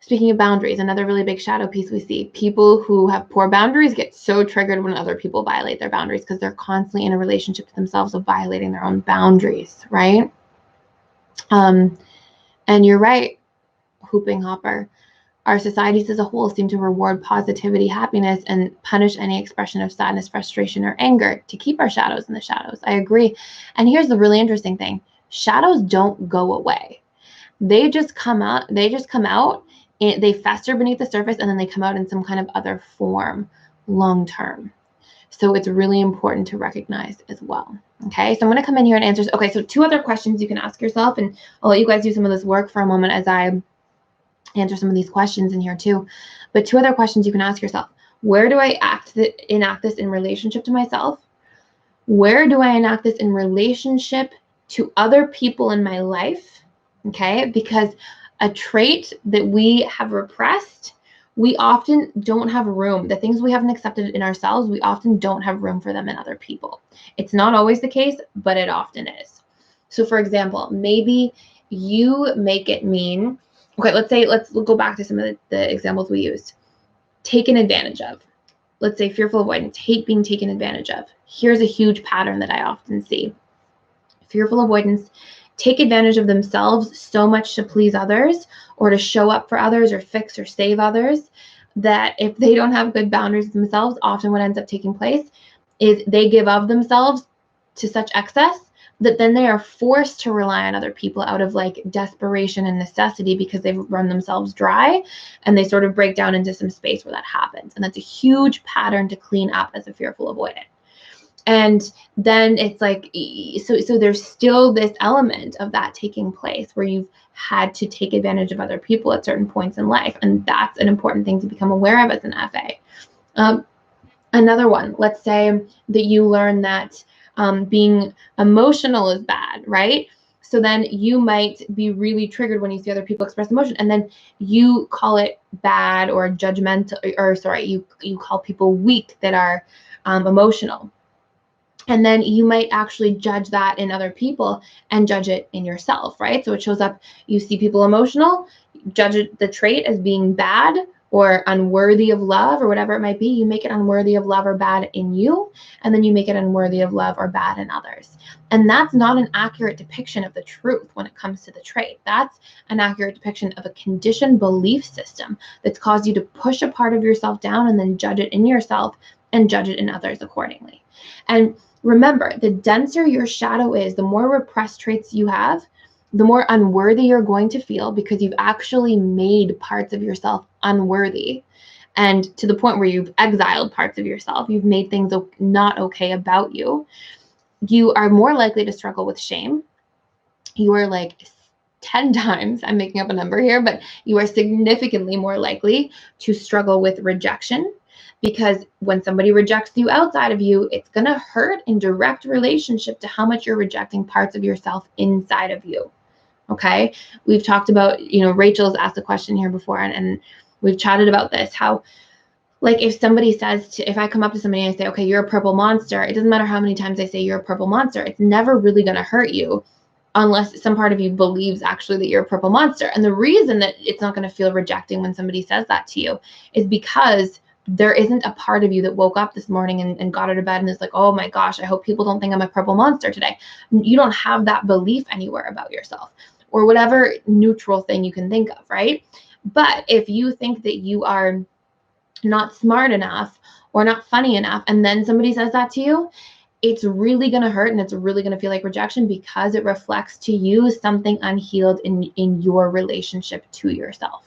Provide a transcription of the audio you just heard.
Speaking of boundaries, another really big shadow piece we see, people who have poor boundaries get so triggered when other people violate their boundaries because they're constantly in a relationship to themselves of violating their own boundaries, right? And you're right, Hooping Hopper. Our societies as a whole seem to reward positivity, happiness, and punish any expression of sadness, frustration, or anger to keep our shadows in the shadows. I agree. And here's the really interesting thing. Shadows don't go away. They just come out, they fester beneath the surface, and then they come out in some kind of other form long term. So it's really important to recognize as well. Okay, so I'm going to come in here and answer. Okay, so 2 other questions you can ask yourself, and I'll let you guys do some of this work for a moment as I answer some of these questions in here too. But 2 other questions you can ask yourself. Where do I enact this in relationship to myself? Where do I enact this in relationship to other people in my life? Okay, because a trait that we have repressed, we often don't have room. The things we haven't accepted in ourselves, we often don't have room for them in other people. It's not always the case, but it often is. So for example, maybe you make it mean, okay, let's go back to some of the examples we used. Taken advantage of. Let's say fearful avoidance, hate being taken advantage of. Here's a huge pattern that I often see. Fearful avoidance, take advantage of themselves so much to please others or to show up for others or fix or save others that if they don't have good boundaries themselves, often what ends up taking place is they give of themselves to such excess that then they are forced to rely on other people out of like desperation and necessity because they've run themselves dry, and they sort of break down into some space where that happens. And that's a huge pattern to clean up as a fearful avoidant. And then it's like, so there's still this element of that taking place where you've had to take advantage of other people at certain points in life. And that's an important thing to become aware of as an FA. Another one, let's say that you learn that being emotional is bad, right? So then you might be really triggered when you see other people express emotion, and then you call it bad or judgmental, or sorry, you call people weak that are emotional. And then you might actually judge that in other people and judge it in yourself, right? So it shows up, you see people emotional, judge the trait as being bad or unworthy of love or whatever it might be. You make it unworthy of love or bad in you, and then you make it unworthy of love or bad in others. And that's not an accurate depiction of the truth when it comes to the trait. That's an accurate depiction of a conditioned belief system that's caused you to push a part of yourself down and then judge it in yourself and judge it in others accordingly. And remember, the denser your shadow is, the more repressed traits you have, the more unworthy you're going to feel because you've actually made parts of yourself unworthy. And to the point where you've exiled parts of yourself, you've made things not okay about you. You are more likely to struggle with shame. You are like 10 times, I'm making up a number here, but you are significantly more likely to struggle with rejection. Because when somebody rejects you outside of you, it's going to hurt in direct relationship to how much you're rejecting parts of yourself inside of you. Okay. We've talked about, Rachel's asked a question here before, and we've chatted about this, how like if somebody says if I come up to somebody and I say, okay, you're a purple monster, it doesn't matter how many times I say you're a purple monster. It's never really going to hurt you unless some part of you believes actually that you're a purple monster. And the reason that it's not going to feel rejecting when somebody says that to you is because there isn't a part of you that woke up this morning and got out of bed and is like, oh my gosh, I hope people don't think I'm a purple monster today. You don't have that belief anywhere about yourself, or whatever neutral thing you can think of, right? But if you think that you are not smart enough or not funny enough, and then somebody says that to you, it's really going to hurt, and it's really going to feel like rejection because it reflects to you something unhealed in your relationship to yourself.